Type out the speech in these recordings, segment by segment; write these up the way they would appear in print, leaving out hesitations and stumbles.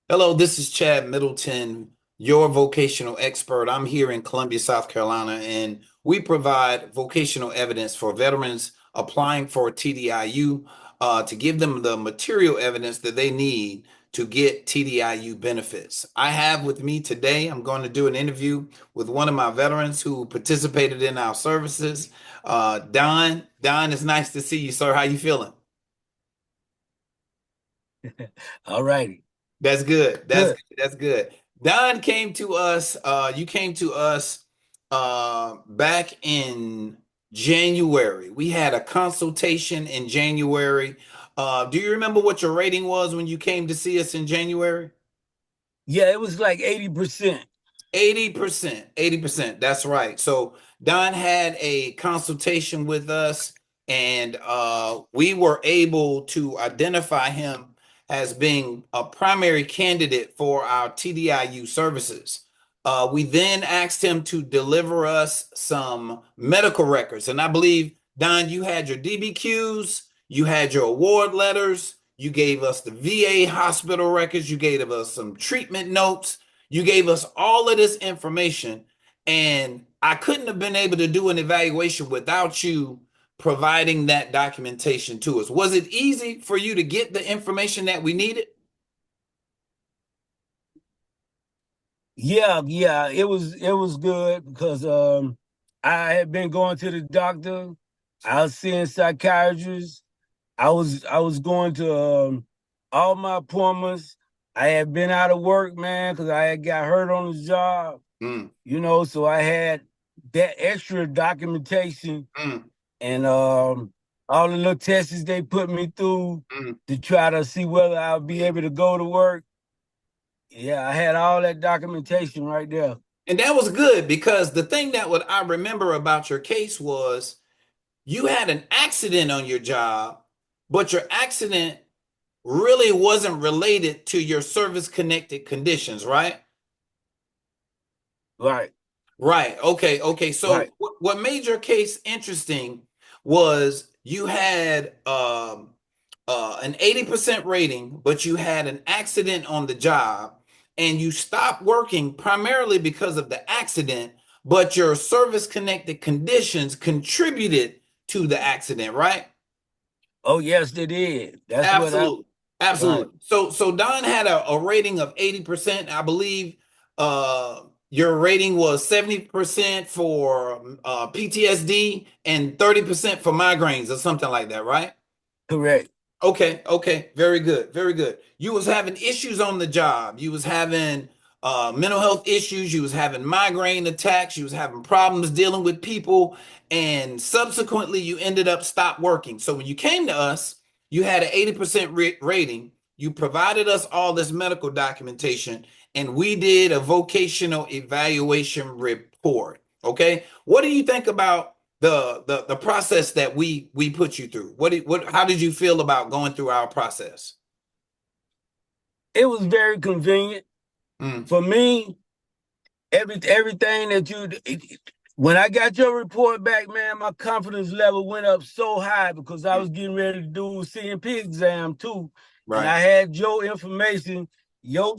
Hello, this is Chad Middleton, your vocational expert. I'm here in Columbia, South Carolina, and we provide vocational evidence for veterans applying for TDIU to give them the material evidence that they need to get TDIU benefits. I have with me today, I'm going to do an interview with one of my veterans who participated in our services. Don. Don, it's nice to see you, sir. How you feeling? All righty. That's good. That's Good. good. That's good. Don came to us, you came to us back in January. We had a consultation in January. Do you remember what your rating was when you came to see us in January? Yeah, it was like 80%. 80%, 80%. That's right. So Don had a consultation with us, and we were able to identify him as being a primary candidate for our TDIU services. We then asked him to deliver us some medical records. And I believe, Don, you had your DBQs, you had your award letters, you gave us the VA hospital records, you gave us some treatment notes. You gave us all of this information, and I couldn't have been able to do an evaluation without you providing that documentation to us. Was it easy for you to get the information that we needed? Yeah, it was good because I had been going to the doctor. I was seeing psychiatrists. I was going to all my appointments. I had been out of work, man, because I had got hurt on the job, Mm, so I had that extra documentation mm, and all the little tests they put me through mm. to try to see whether I'll be able to go to work. Yeah, I had all that documentation right there. And that was good because the thing that what I remember about your case was you had an accident on your job, but your accident really wasn't related to your service connected conditions, right? Right, Right. Okay. Okay. So right. what made your case interesting was you had an 80% rating, but you had an accident on the job and you stopped working primarily because of the accident, but your service connected conditions contributed to the accident, right? Oh yes, they did. That's what I Absolutely. right. Absolutely. So Don had a rating of 80%. I believe your rating was 70% for PTSD and 30% for migraines or something like that, right? Correct. Okay, okay, very good, very good. You was having issues on the job. You was having mental health issues. You was having migraine attacks. You was having problems dealing with people, and subsequently you ended up stop working. So when you came to us, you had an 80% rating. You provided us all this medical documentation, and we did a vocational evaluation report. Okay, what do you think about the process that we put you through? What how did you feel about going through our process? It was very convenient Mm, for me. Everything that when I got your report back, man, my confidence level went up so high because I mm, was getting ready to do a CMP exam too, and right. I had your information. Your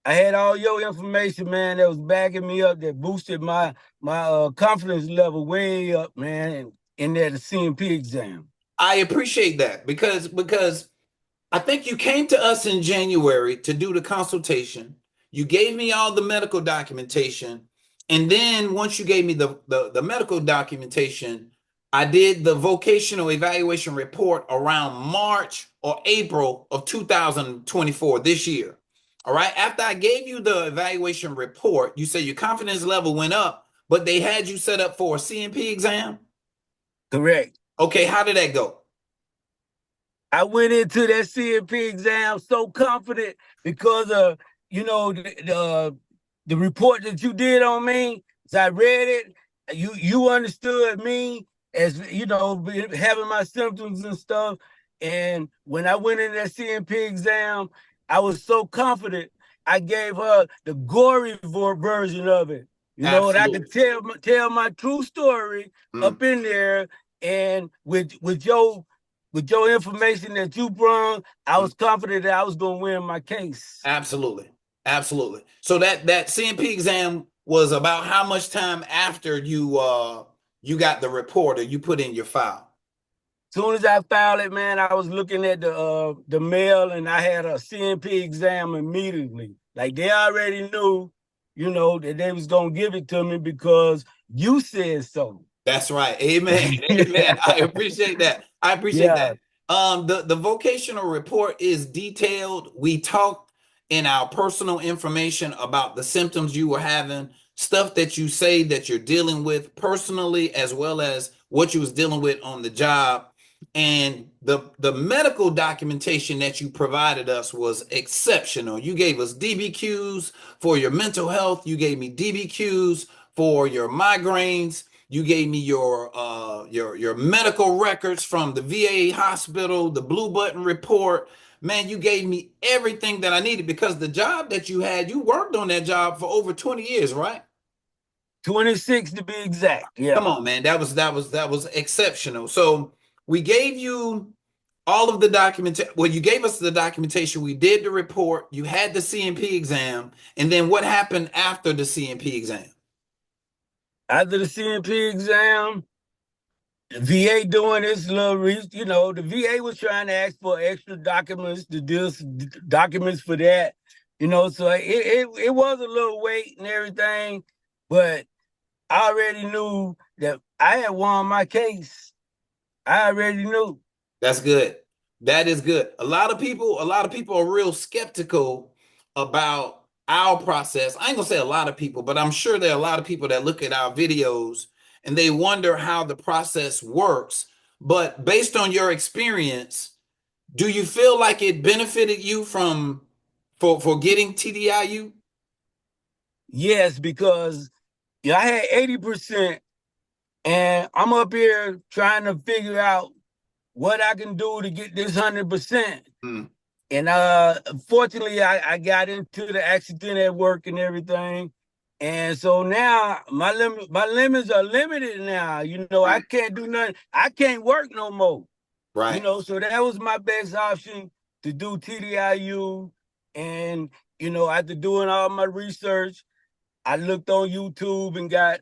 I had all your information, man, that was backing me up, that boosted my confidence level way up, man, in that CMP exam. I appreciate that because I think you came to us in January to do the consultation. You gave me all the medical documentation. And then once you gave me the medical documentation, I did the vocational evaluation report around March or April of 2024, this year. All right. After I gave you the evaluation report, you said your confidence level went up, but they had you set up for a CMP exam. Correct. Okay. How did that go? I went into that CMP exam so confident because of the report that you did on me. As I read it, you understood me as having my symptoms and stuff. And when I went in that CMP exam, I was so confident. I gave her the gory version of it, and I could Absolutely. tell my true story Mm, up in there, and with your with your information that you brought, I was confident that I was going to win my case. Absolutely. Absolutely. So that CMP exam was about how much time after you got the report or you put in your file? Soon as I filed it, man, I was looking at the mail, and I had a CMP exam immediately. Like, they already knew, that they was gonna give it to me because you said so. That's right. Amen. Amen. I appreciate that. I appreciate Yeah. that. The vocational report is detailed. We talked in our personal information about the symptoms you were having, stuff that you say that you're dealing with personally, as well as what you was dealing with on the job. And the medical documentation that you provided us was exceptional. You gave us DBQs for your mental health. You gave me DBQs for your migraines. You gave me your medical records from the VA hospital, the Blue Button report. Man, you gave me everything that I needed because the job that you had, you worked on that job for over 20 years, right? 26 to be exact. Come Yeah. on, man. That was exceptional. So we gave you all of the documentation. Well, you gave us the documentation. We did the report. You had the CMP exam. And then what happened after the CMP exam? After the CMP exam, the VA doing this little, the VA was trying to ask for extra documents to do documents for that, so it was a little wait and everything, but I already knew that I had won my case. I already knew. That's good. That is good. A lot of people are real skeptical about our process. I ain't gonna say a lot of people, but I'm sure there are a lot of people that look at our videos and they wonder how the process works. But based on your experience, do you feel like it benefited you for getting TDIU? Yes, because I had 80%, and I'm up here trying to figure out what I can do to get this 100%. Mm. And fortunately, I got into the accident at work and everything. And so now my limits are limited now. I Right. can't do nothing. I can't work no more. Right. So that was my best option to do TDIU. And, after doing all my research, I looked on YouTube and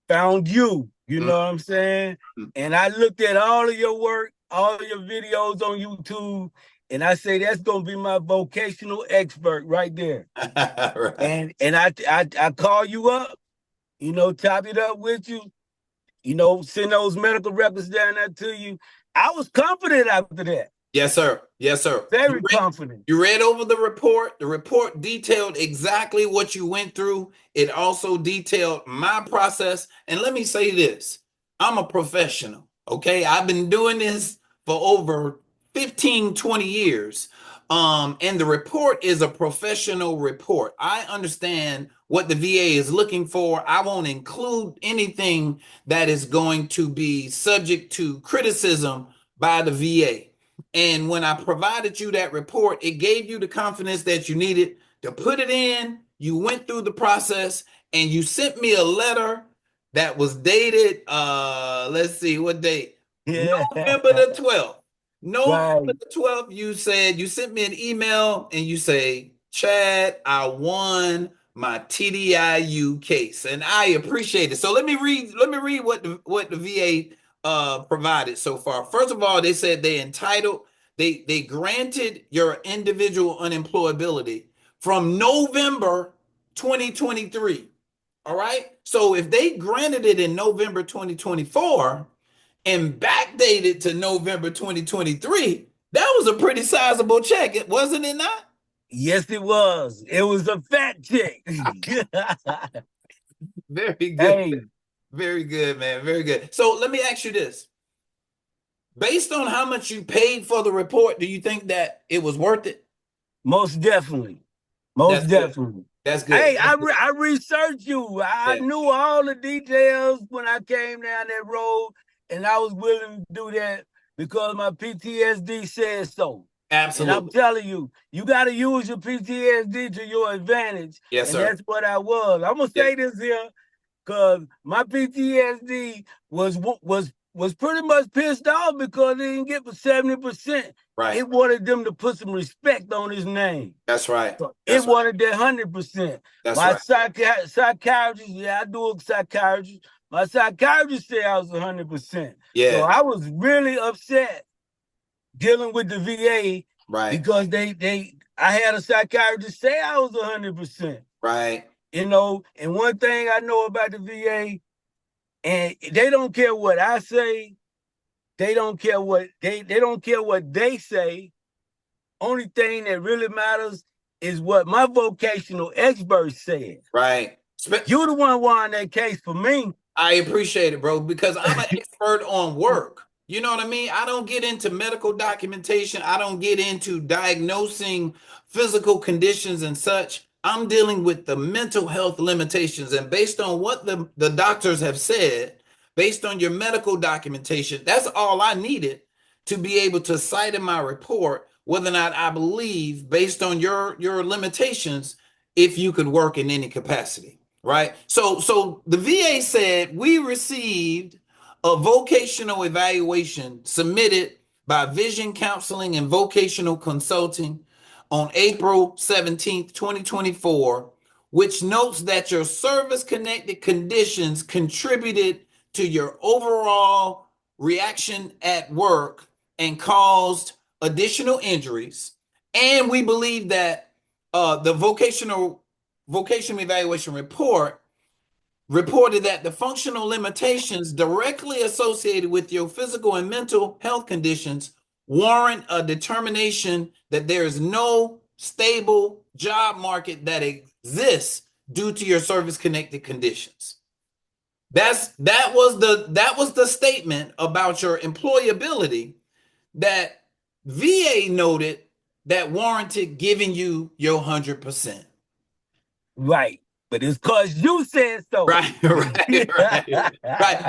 found you. You Mm. know what I'm saying? And I looked at all of your work, all of your videos on YouTube, and I say that's gonna be my vocational expert right there. Right. And I call you up, top it up with you, send those medical records down there to you. I was confident after that. Yes, sir. Yes, sir. Very confident. You read over the report. The report detailed exactly what you went through. It also detailed my process. And let me say this, I'm a professional. Okay. I've been doing this for over 15, 20 years. And the report is a professional report. I understand what the VA is looking for. I won't include anything that is going to be subject to criticism by the VA. And when I provided you that report, it gave you the confidence that you needed to put it in. You went through the process and you sent me a letter that was dated, let's see, what date? Yeah. November the 12th. November Right. the 12th, you sent me an email and you say, Chad, I won my TDIU case. And I appreciate it. So let me read what the VA provided so far. First of all, they said they granted your individual unemployability from November 2023. All right. So if they granted it in November 2024 and backdated to November 2023, that was a pretty sizable check, wasn't it not? Yes, it was. It was a fat check. Very good. Hey, Very good, man. Very good. So let me ask you this. Based on how much you paid for the report, do you think that it was worth it? most definitely. Most That's good. definitely. That's good. Hey, I researched you. I Yeah, knew all the details when I came down that road, and I was willing to do that because my PTSD said so. And I'm absolutely. telling you, you got to use your PTSD to your advantage. Yes, And sir. that's what I was. I'm going to Yeah. say this here because my PTSD was was pretty much pissed off because they didn't get for 70%. Right. It wanted them to put some respect on his name. That's right. So That's it right. wanted that 100%. That's My right. psychiatrist, yeah, I do a psychiatrist. My psychiatrist said I was 100%. So Yeah. I was really upset dealing with the VA Right. because I had a psychiatrist say I was 100%. Right. You know, and one thing I know about the VA, and they don't care what I say. They don't care what they don't care what they say. Only thing that really matters is what my vocational expert said. Right. You the one won that case for me. I appreciate it, bro, because I'm an expert on work. You know what I mean? I don't get into medical documentation. I don't get into diagnosing physical conditions and such. I'm dealing with the mental health limitations. And based on what the doctors have said, based on your medical documentation, that's all I needed to be able to cite in my report whether or not I believe, based on your limitations, if you could work in any capacity. Right. So the VA said we received a vocational evaluation submitted by Vision Counseling and Vocational Consulting on April 17th, 2024, which notes that your service-connected conditions contributed to your overall reaction at work and caused additional injuries. And we believe that the vocational evaluation report reported that the functional limitations directly associated with your physical and mental health conditions warrant a determination that there is no stable job market that exists due to your service connected conditions. That was the statement about your employability that VA noted that warranted giving you your 100%. Right. But it's because you said so. Right.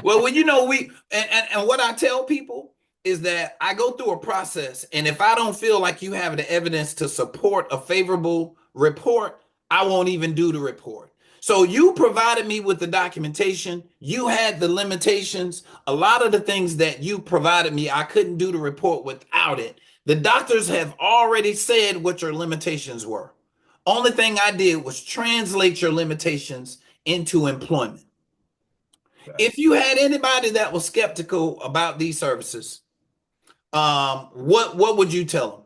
Well, and what I tell people is that I go through a process, and if I don't feel like you have the evidence to support a favorable report, I won't even do the report. So you provided me with the documentation. You had the limitations. A lot of the things that you provided me, I couldn't do the report without it. The doctors have already said what your limitations were. Only thing I did was translate your limitations into employment. Right. If you had anybody that was skeptical about these services, what would you tell them?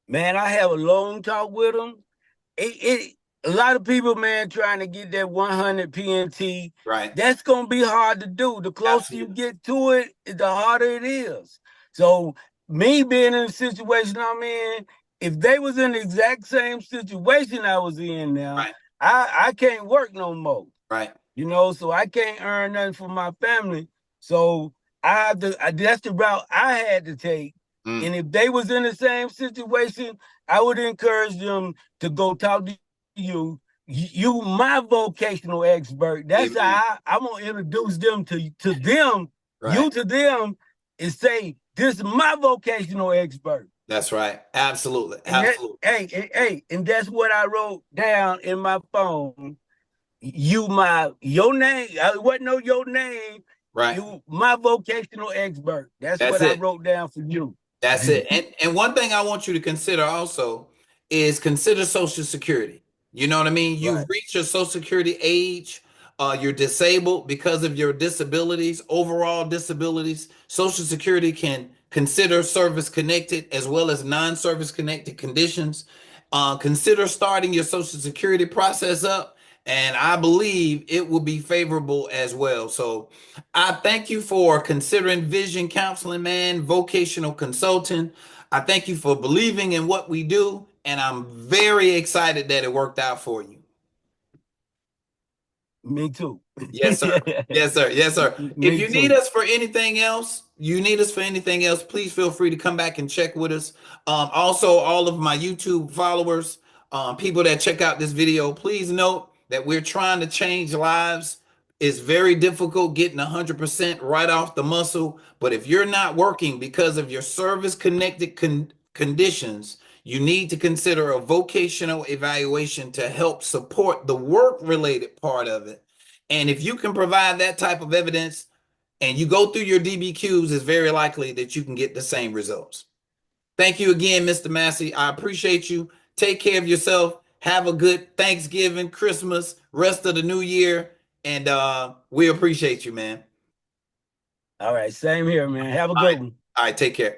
Man, I have a long talk with them. A lot of people, man, trying to get that 100 PNT. Right. That's gonna be hard to do. The closer you get to it, the harder it is. So me being in the situation I'm in, if they was in the exact same situation I was in now, right, I can't work no more. Right. You know, so I can't earn nothing for my family. So that's the route I had to take. And if they was in the same situation, I would encourage them to go talk to you. You my vocational expert. That's how I'm gonna introduce them to them. Right. You to them and say, this is my vocational expert. That's right. Absolutely. Absolutely. And that's what I wrote down in my phone. Your name. I wouldn't know your name. Right. You my vocational expert. That's what I wrote down for you. That's it. And one thing I want you to consider also is consider Social Security. You know what I mean? You've reached your Social Security age. You're disabled because of your disabilities, overall disabilities. Social Security can consider service connected as well as non-service connected conditions. Consider starting your Social Security process up, and I believe it will be favorable as well. So I thank you for considering Vision Counseling, man, vocational consulting. I thank you for believing in what we do, and I'm very excited that it worked out for you. Me too. Yes, sir. Yes, sir. Yes, sir. If you need us for anything else, please feel free to come back and check with us. Also, all of my YouTube followers, people that check out this video, please note that we're trying to change lives. It's very difficult getting 100% right off the muscle. But if you're not working because of your service-connected conditions, you need to consider a vocational evaluation to help support the work-related part of it. And if you can provide that type of evidence and you go through your DBQs, it's very likely that you can get the same results. Thank you again, Mr. Massey. I appreciate you. Take care of yourself. Have a good Thanksgiving, Christmas, rest of the new year. And we appreciate you, man. All right, same here, man. Have a All good right. one. All right, take care.